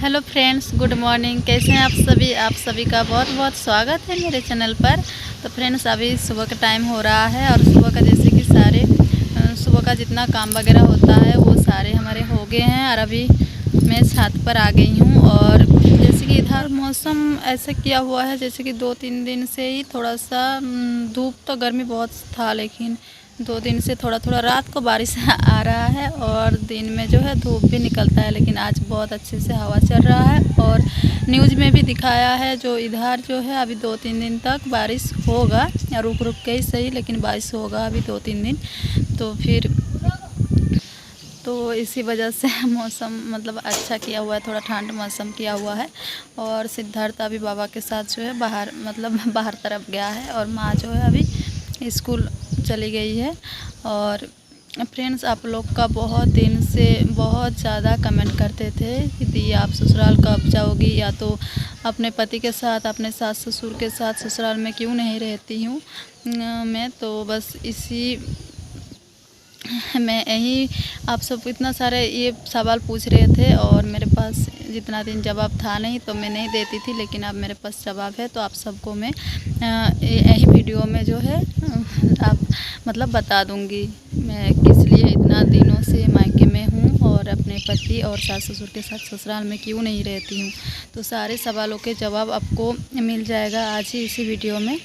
Hello friends, good morning. कैसे हैं आप सभी का बहुत बहुत स्वागत है मेरे चैनल पर। तो फ्रेंड्स, अभी सुबह का टाइम हो रहा है और सुबह का जैसे कि सारे सुबह का जितना काम वगैरह होता है वो सारे हमारे हो गए हैं। और अभी मैं छत पर आ गई हूँ और जैसे कि इधर मौसम ऐसा किया हुआ है जैसे कि 2-3 दिन से ही थोड़ा सा धूप तो गर्मी बहुत था, लेकिन 2 दिन से थोड़ा थोड़ा रात को बारिश आ रहा है और दिन में जो है धूप भी निकलता है। लेकिन आज बहुत अच्छे से हवा चल रहा है और न्यूज़ में भी दिखाया है जो इधर जो है अभी 2-3 दिन तक बारिश होगा, या रुक रुक के ही सही, लेकिन बारिश होगा अभी 2-3 दिन। तो फिर तो इसी वजह से मौसम मतलब अच्छा किया हुआ है, थोड़ा ठंड मौसम किया हुआ है। और सिद्धार्थ अभी बाबा के साथ जो है बाहर मतलब बाहर तरफ गया है और माँ जो है अभी स्कूल चली गई है। और फ्रेंड्स, आप लोग का बहुत दिन से बहुत ज़्यादा कमेंट करते थे कि दी आप ससुराल कब जाओगी, या तो अपने पति के साथ अपने सास ससुर के साथ ससुराल में क्यों नहीं रहती हूँ मैं। तो बस इसी मैं यही आप सब इतना सारे ये सवाल पूछ रहे थे और मेरे पास जितना दिन जवाब था नहीं तो मैं नहीं देती थी, लेकिन अब मेरे पास जवाब है तो आप सबको मैं यही वीडियो में जो है आप मतलब बता दूंगी मैं किस लिए इतना दिनों से मायके में हूँ और अपने पति और सास ससुर के साथ ससुराल में क्यों नहीं रहती हूँ। तो सारे सवालों के जवाब आपको मिल जाएगा आज ही इसी वीडियो में।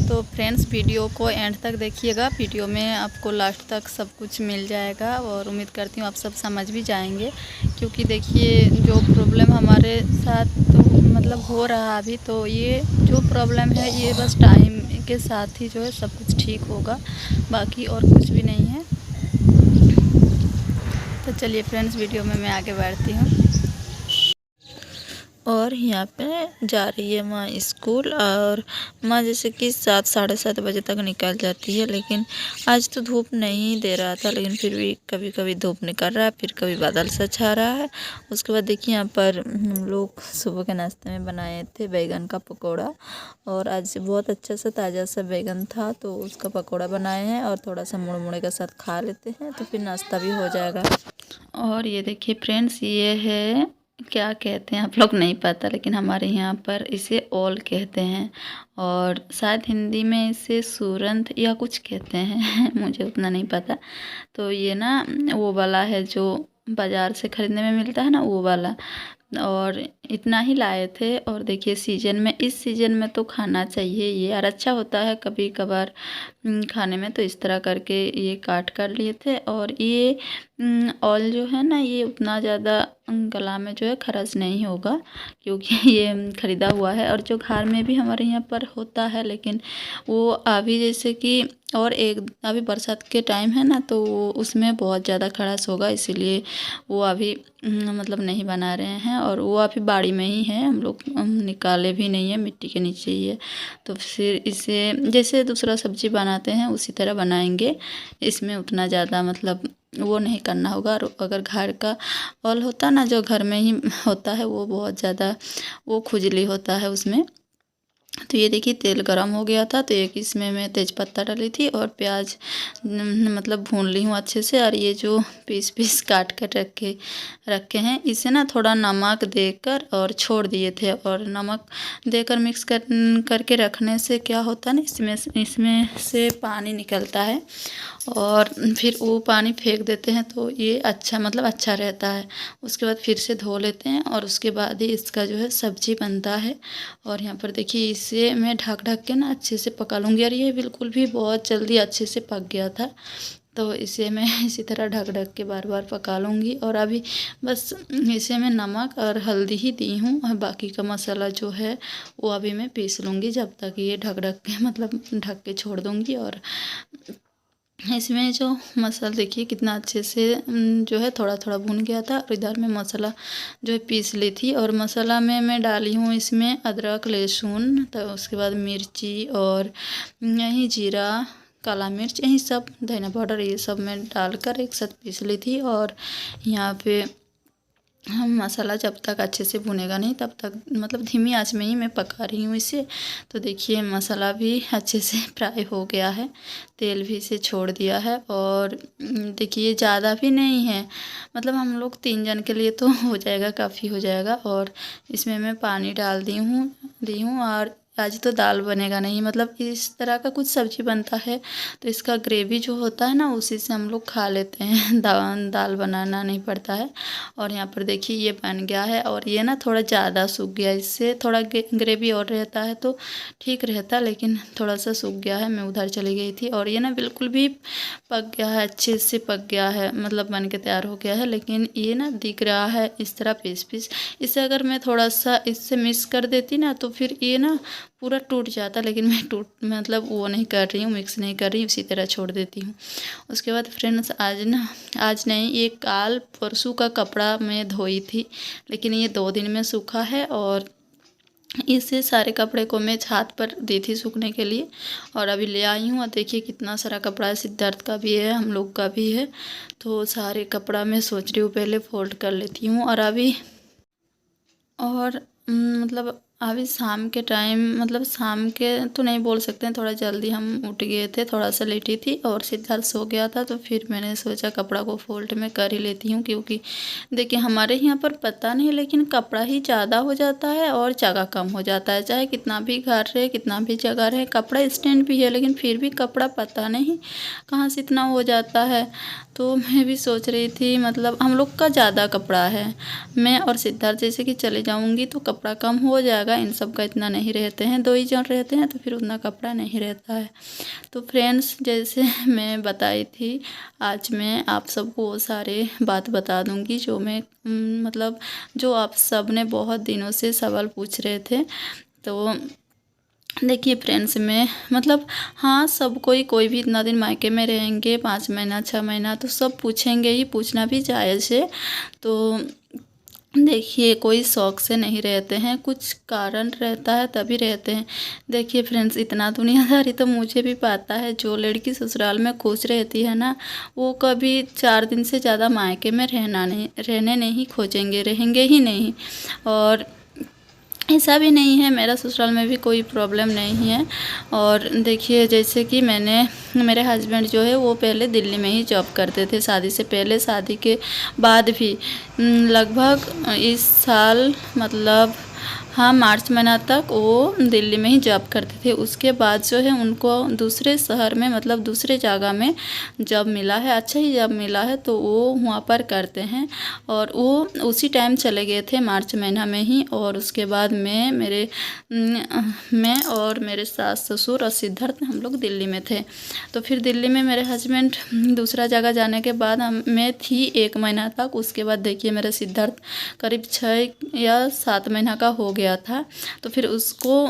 तो फ्रेंड्स, वीडियो को एंड तक देखिएगा, वीडियो में आपको लास्ट तक सब कुछ मिल जाएगा और उम्मीद करती हूँ आप सब समझ भी जाएंगे। क्योंकि देखिए जो प्रॉब्लम हमारे साथ तो मतलब हो रहा अभी, तो ये जो प्रॉब्लम है ये बस टाइम के साथ ही जो है सब कुछ ठीक होगा, बाकी और कुछ भी नहीं है। तो चलिए फ्रेंड्स, वीडियो में मैं आगे बढ़ती हूँ। और यहाँ पे जा रही है माँ स्कूल, और माँ जैसे कि 7-7:30 बजे तक निकल जाती है। लेकिन आज तो धूप नहीं दे रहा था, लेकिन फिर भी कभी कभी धूप निकल रहा है, फिर कभी बादल सा छा रहा है। उसके बाद देखिए यहाँ पर हम लोग सुबह के नाश्ते में बनाए थे बैगन का पकौड़ा, और आज बहुत अच्छा सा ताज़ा सा बैगन था तो उसका पकौड़ा बनाए हैं और थोड़ा सा मुड़मुड़े के साथ खा लेते हैं तो फिर नाश्ता भी हो जाएगा। और ये देखिए फ्रेंड्स, ये है क्या कहते हैं आप लोग नहीं पता, लेकिन हमारे यहाँ पर इसे ओल कहते हैं और शायद हिंदी में इसे सूरंत या कुछ कहते हैं मुझे उतना नहीं पता। तो ये ना वो वाला है जो बाज़ार से ख़रीदने में मिलता है ना, वो वाला। और इतना ही लाए थे। और देखिए सीजन में, इस सीज़न में तो खाना चाहिए ये, और अच्छा होता है कभी कभार खाने में। तो इस तरह करके ये काट कर लिए थे। और ये ऑयल जो है ना, ये उतना ज़्यादा गला में जो है खर्च नहीं होगा, क्योंकि ये ख़रीदा हुआ है। और जो घर में भी हमारे यहाँ पर होता है, लेकिन वो अभी जैसे कि और एक अभी बरसात के टाइम है ना, तो वो उसमें बहुत ज़्यादा खर्च होगा, इसीलिए वो अभी मतलब नहीं बना रहे हैं। और वो अभी बाड़ी में ही है, हम लोग निकाले भी नहीं है, मिट्टी के नीचे ही है। तो फिर इसे जैसे दूसरा सब्जी बनाते हैं उसी तरह बनाएंगे। इसमें उतना ज़्यादा मतलब वो नहीं करना होगा। और अगर घर का ऑयल होता ना, जो घर में ही होता है, वो बहुत ज़्यादा वो खुजली होता है उसमें। तो ये देखिए तेल गरम हो गया था, तो एक इसमें मैं तेज़पत्ता डाली थी और प्याज मतलब भून ली हूँ अच्छे से। और ये जो पीस पीस काट कर रखे हैं, इसे ना थोड़ा नमक देकर और छोड़ दिए थे। और नमक देकर मिक्स करके रखने से क्या होता है ना, इसमें से पानी निकलता है और फिर वो पानी फेंक देते हैं, तो ये अच्छा मतलब अच्छा रहता है। उसके बाद फिर से धो लेते हैं और उसके बाद ही इसका जो है सब्जी बनता है। और यहाँ पर देखिए इसे मैं ढक ढक के ना अच्छे से पका लूँगी। और ये बिल्कुल भी बहुत जल्दी अच्छे से पक गया था, तो इसे मैं इसी तरह ढक ढक के बार बार पका लूँगी। और अभी बस इसे मैं नमक और हल्दी ही दी हूँ, और बाकी का मसाला जो है वो अभी मैं पीस लूँगी, जब तक ये ढक ढक के मतलब ढक के छोड़ दूँगी। और इसमें जो मसाला देखिए कितना अच्छे से जो है थोड़ा थोड़ा भुन गया था। और इधर में मसाला जो है पीस ली थी, और मसाला में मैं डाली हूँ इसमें अदरक लहसुन, तो उसके बाद मिर्ची और यही जीरा काला मिर्च, यही सब धनिया पाउडर, ये सब मैं डालकर एक साथ पीस ली थी। और यहाँ पे हम मसाला जब तक अच्छे से भुनेगा नहीं तब तक मतलब धीमी आंच में ही मैं पका रही हूँ इसे। तो देखिए मसाला भी अच्छे से फ्राई हो गया है, तेल भी इसे छोड़ दिया है। और देखिए ज़्यादा भी नहीं है, मतलब हम लोग 3 जन के लिए तो हो जाएगा, काफ़ी हो जाएगा। और इसमें मैं पानी डाल दी हूँ। और आज तो दाल बनेगा नहीं, मतलब इस तरह का कुछ सब्जी बनता है तो इसका ग्रेवी जो होता है ना उसी से हम लोग खा लेते हैं, दाल बनाना नहीं पड़ता है। और यहाँ पर देखिए ये बन गया है, और ये ना थोड़ा ज़्यादा सूख गया, इससे थोड़ा ग्रेवी और रहता है तो ठीक रहता, लेकिन थोड़ा सा सूख गया है। मैं उधर चली गई थी और ये ना बिल्कुल भी पक गया है, अच्छे से पक गया है, मतलब बन के तैयार हो गया है। लेकिन ये ना दिख रहा है इस तरह पीस पीस, इसे अगर मैं थोड़ा सा इससे मिक्स कर देती ना तो फिर ये ना पूरा टूट जाता, लेकिन मैं मतलब वो नहीं कर रही हूँ, मिक्स नहीं कर रही, उसी तरह छोड़ देती हूँ। उसके बाद फ्रेंड्स आज नहीं, ये काल परसों का कपड़ा मैं धोई थी, लेकिन ये 2 दिन में सूखा है। और इससे सारे कपड़े को मैं छात पर दी थी सूखने के लिए, और अभी ले आई हूँ। और देखिए कितना सारा कपड़ा है, सिद्धार्थ का भी है, हम लोग का भी है। तो सारे कपड़ा मैं सोच रही हूँ पहले फोल्ड कर लेती हूँ। और मतलब अभी शाम के टाइम, मतलब शाम के तो नहीं बोल सकते हैं, थोड़ा जल्दी हम उठ गए थे, थोड़ा सा लेटी थी और सिद्धार्थ सो गया था। तो फिर मैंने सोचा कपड़ा को फोल्ड में कर ही लेती हूँ, क्योंकि देखिए हमारे यहाँ पर पता नहीं लेकिन कपड़ा ही ज़्यादा हो जाता है और जगह कम हो जाता है। चाहे कितना भी घर रहे, कितना भी जगह रहे, कपड़ा स्टैंड भी है लेकिन फिर भी कपड़ा पता नहीं कहाँ से इतना हो जाता है। तो मैं भी सोच रही थी, मतलब हम लोग का ज़्यादा कपड़ा है, मैं और सिद्धार्थ जैसे कि चले जाऊंगी तो कपड़ा कम हो जाएगा, इन सब का इतना नहीं रहते हैं, 2 ही जन रहते हैं तो फिर उतना कपड़ा नहीं रहता है। तो फ्रेंड्स जैसे मैं बताई थी, आज मैं आप सबको वो सारे बात बता दूंगी जो मैं मतलब जो आप सब ने बहुत दिनों से सवाल पूछ रहे थे। तो देखिए फ्रेंड्स में मतलब हाँ, सब कोई भी इतना दिन मायके में रहेंगे, 5 महीना 6 महीना, तो सब पूछेंगे ही, पूछना भी जायज़ है। तो देखिए कोई शौक से नहीं रहते हैं, कुछ कारण रहता है तभी रहते हैं। देखिए फ्रेंड्स इतना दुनियादारी तो मुझे भी पता है, जो लड़की ससुराल में खुश रहती है ना वो कभी 4 दिन से ज़्यादा मायके में रहने नहीं खोजेंगे, रहेंगे ही नहीं। और ऐसा भी नहीं है, मेरा ससुराल में भी कोई प्रॉब्लम नहीं है। और देखिए जैसे कि मेरे हस्बैंड जो है वो पहले दिल्ली में ही जॉब करते थे, शादी से पहले, शादी के बाद भी लगभग इस साल मतलब हाँ मार्च महीना तक वो दिल्ली में ही जॉब करते थे। उसके बाद जो है उनको दूसरे शहर में, मतलब दूसरे जगह में जॉब मिला है, अच्छा ही जॉब मिला है, तो वो वहाँ पर करते हैं। और वो उसी टाइम चले गए थे मार्च महीना में ही। और उसके बाद मैं और मेरे सास ससुर और सिद्धार्थ हम लोग दिल्ली में थे। तो फिर दिल्ली में मेरे हस्बैंड दूसरा जगह जाने के बाद मैं थी 1 महीना तक। उसके बाद देखिए मेरा सिद्धार्थ करीब 6 या 7 महीना का हो गया था, तो फिर उसको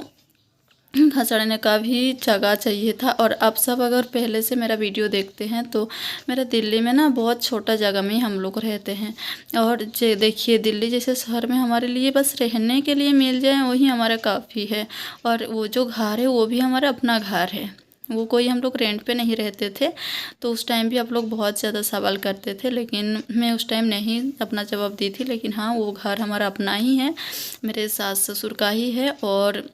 खसड़ने का भी जगह चाहिए था। और आप सब अगर पहले से मेरा वीडियो देखते हैं तो मेरा दिल्ली में ना बहुत छोटा जगह में ही हम लोग रहते हैं। और देखिए दिल्ली जैसे शहर में हमारे लिए बस रहने के लिए मिल जाए वही हमारा काफ़ी है। और वो जो घर है वो भी हमारा अपना घर है, वो कोई हम लोग रेंट पे नहीं रहते थे। तो उस टाइम भी आप लोग बहुत ज़्यादा सवाल करते थे, लेकिन मैं उस टाइम नहीं अपना जवाब दी थी। लेकिन हाँ वो घर हमारा अपना ही है, मेरे सास ससुर का ही है। और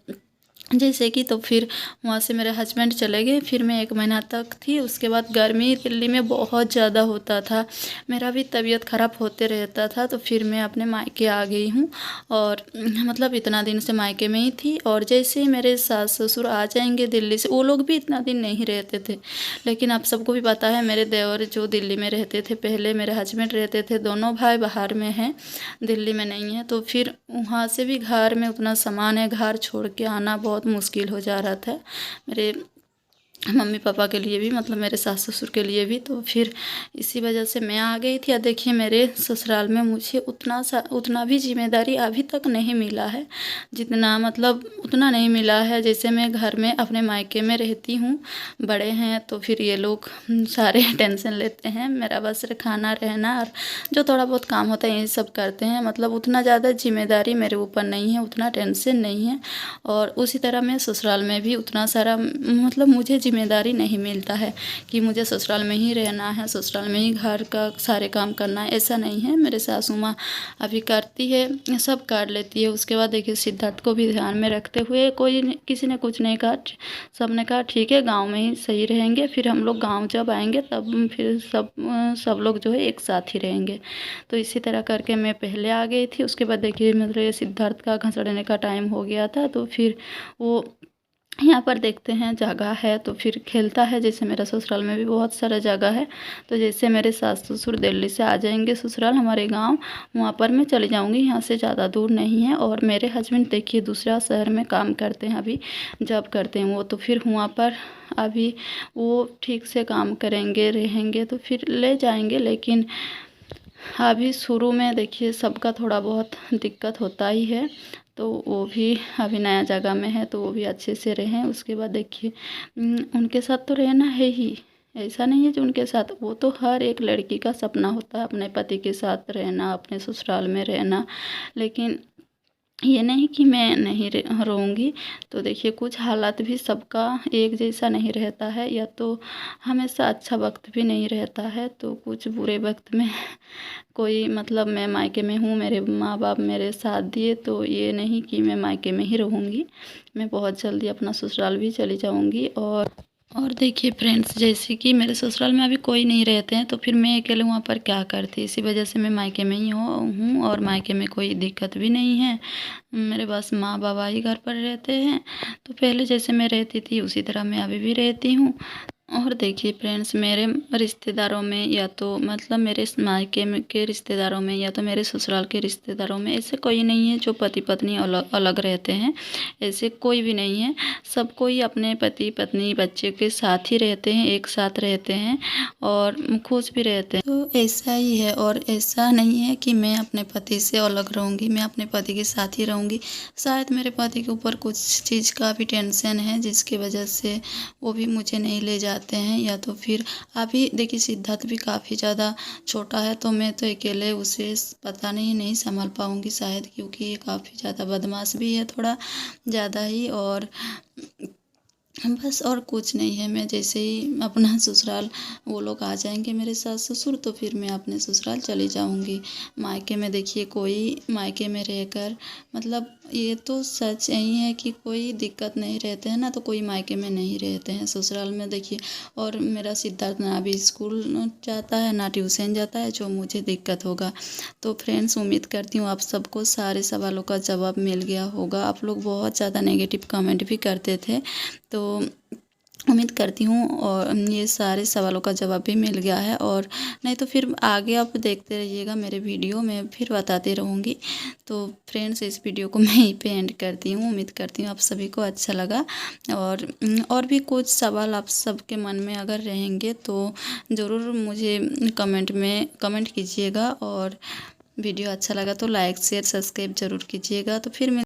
जैसे कि तो फिर वहाँ से मेरे हस्बैंड चले गए, फिर मैं 1 महीना तक थी। उसके बाद गर्मी दिल्ली में बहुत ज़्यादा होता था, मेरा भी तबीयत ख़राब होते रहता था, तो फिर मैं अपने मायके आ गई हूँ। और मतलब इतना दिन से मायके में ही थी। और जैसे ही मेरे सास ससुर आ जाएंगे दिल्ली से, वो लोग भी इतना दिन नहीं रहते थे, लेकिन आप सबको भी पता है मेरे देवर जो दिल्ली में रहते थे पहले, मेरे हस्बैंड रहते थे, दोनों भाई बाहर में हैं, दिल्ली में नहीं है। तो फिर वहाँ से भी घर में उतना सामान है, घर छोड़ के आना बहुत मुश्किल हो जा रहा था मेरे मम्मी पापा के लिए भी, मतलब मेरे सास ससुर के लिए भी। तो फिर इसी वजह से मैं आ गई थी। और देखिए मेरे ससुराल में मुझे उतना भी जिम्मेदारी अभी तक नहीं मिला है, जितना मतलब उतना नहीं मिला है जैसे मैं घर में अपने मायके में रहती हूँ। बड़े हैं तो फिर ये लोग सारे टेंशन लेते हैं, मेरा बस खाना रहना और जो थोड़ा बहुत काम होता है ये सब करते हैं। मतलब उतना ज़्यादा जिम्मेदारी मेरे ऊपर नहीं है, उतना टेंशन नहीं है। और उसी तरह मैं ससुराल में भी उतना सारा मतलब मुझे जिम्मेदारी नहीं मिलता है कि मुझे ससुराल में ही रहना है, ससुराल में ही घर का सारे काम करना है, ऐसा नहीं है। मेरे सासू माँ अभी करती है, सब कर लेती है। उसके बाद देखिए सिद्धार्थ को भी ध्यान में रखते हुए किसी ने कुछ नहीं कहा, सब ने कहा ठीक है गाँव में ही सही रहेंगे। फिर हम लोग गाँव जब आएंगे तब फिर सब लोग जो है एक साथ ही रहेंगे। तो इसी तरह करके मैं पहले आ गई थी। उसके बाद देखिए मतलब ये सिद्धार्थ का घसड़ने का टाइम हो गया था, तो फिर वो यहाँ पर देखते हैं जगह है तो फिर खेलता है। जैसे मेरा ससुराल में भी बहुत सारा जगह है, तो जैसे मेरे सास ससुर दिल्ली से आ जाएंगे ससुराल हमारे गांव, वहाँ पर मैं चली जाऊंगी। यहाँ से ज़्यादा दूर नहीं है। और मेरे हस्बैंड देखिए दूसरा शहर में काम करते हैं, अभी जॉब करते हैं वो, तो फिर वहाँ पर अभी वो ठीक से काम करेंगे रहेंगे तो फिर ले जाएंगे। लेकिन अभी शुरू में देखिए सबका थोड़ा बहुत दिक्कत होता ही है, तो वो भी अभी नया जगह में है तो वो भी अच्छे से रहें। उसके बाद देखिए उनके साथ तो रहना है ही, ऐसा नहीं है जो उनके साथ, वो तो हर एक लड़की का सपना होता है अपने पति के साथ रहना, अपने ससुराल में रहना। लेकिन ये नहीं कि मैं नहीं रहूँगी। तो देखिए कुछ हालात भी सबका एक जैसा नहीं रहता है, या तो हमेशा अच्छा वक्त भी नहीं रहता है, तो कुछ बुरे वक्त में कोई मतलब मैं मायके में हूँ, मेरे माँ बाप मेरे साथ दिए, तो ये नहीं कि मैं मायके में ही रहूँगी, मैं बहुत जल्दी अपना ससुराल भी चली जाऊँगी। और देखिए फ्रेंड्स, जैसे कि मेरे ससुराल में अभी कोई नहीं रहते हैं तो फिर मैं अकेले वहाँ पर क्या करती, इसी वजह से मैं मायके में ही हूँ। और मायके में कोई दिक्कत भी नहीं है, मेरे पास माँ बाबा ही घर पर रहते हैं। तो पहले जैसे मैं रहती थी उसी तरह मैं अभी भी रहती हूँ। और देखिए फ्रेंड्स, मेरे रिश्तेदारों में या तो मतलब मेरे मायके के रिश्तेदारों में या तो मेरे ससुराल के रिश्तेदारों में ऐसे कोई नहीं है जो पति पत्नी अलग अलग रहते हैं, ऐसे कोई भी नहीं है। सब कोई अपने पति पत्नी बच्चे के साथ ही रहते हैं, एक साथ रहते हैं और खुश भी रहते हैं। तो ऐसा ही है, और ऐसा नहीं है कि मैं अपने पति से अलग रहूँगी, मैं अपने पति के साथ ही रहूँगी। शायद मेरे पति के ऊपर कुछ चीज़ का भी टेंशन है जिसकी वजह से वो भी मुझे नहीं ले जाते हैं, या तो फिर अभी देखिए सिद्धार्थ भी काफ़ी ज़्यादा छोटा है, तो मैं तो अकेले उसे पता नहीं संभाल पाऊँगी शायद, क्योंकि ये काफ़ी ज़्यादा बदमाश भी है थोड़ा ज़्यादा ही। और बस और कुछ नहीं है। मैं जैसे ही अपना ससुराल वो लोग आ जाएंगे मेरे सास ससुर, तो फिर मैं अपने ससुराल चली जाऊंगी। मायके में देखिए कोई मायके में रहकर मतलब ये तो सच यही है कि कोई दिक्कत नहीं रहते हैं ना, तो कोई मायके में नहीं रहते हैं ससुराल में देखिए। और मेरा सिद्धार्थ ना अभी स्कूल जाता है ना ट्यूशन जाता है, जो मुझे दिक्कत होगा। तो फ्रेंड्स, उम्मीद करती हूँ आप सबको सारे सवालों का जवाब मिल गया होगा। आप लोग बहुत ज़्यादा नेगेटिव कमेंट भी करते थे, तो उम्मीद करती हूँ और ये सारे सवालों का जवाब भी मिल गया है। और नहीं तो फिर आगे आप देखते रहिएगा मेरे वीडियो में, फिर बताती रहूँगी। तो फ्रेंड्स, इस वीडियो को मैं यहीं पे एंड करती हूँ। उम्मीद करती हूँ आप सभी को अच्छा लगा। और भी कुछ सवाल आप सबके मन में अगर रहेंगे तो ज़रूर मुझे कमेंट कीजिएगा। और वीडियो अच्छा लगा तो लाइक शेयर सब्सक्राइब ज़रूर कीजिएगा। तो फिर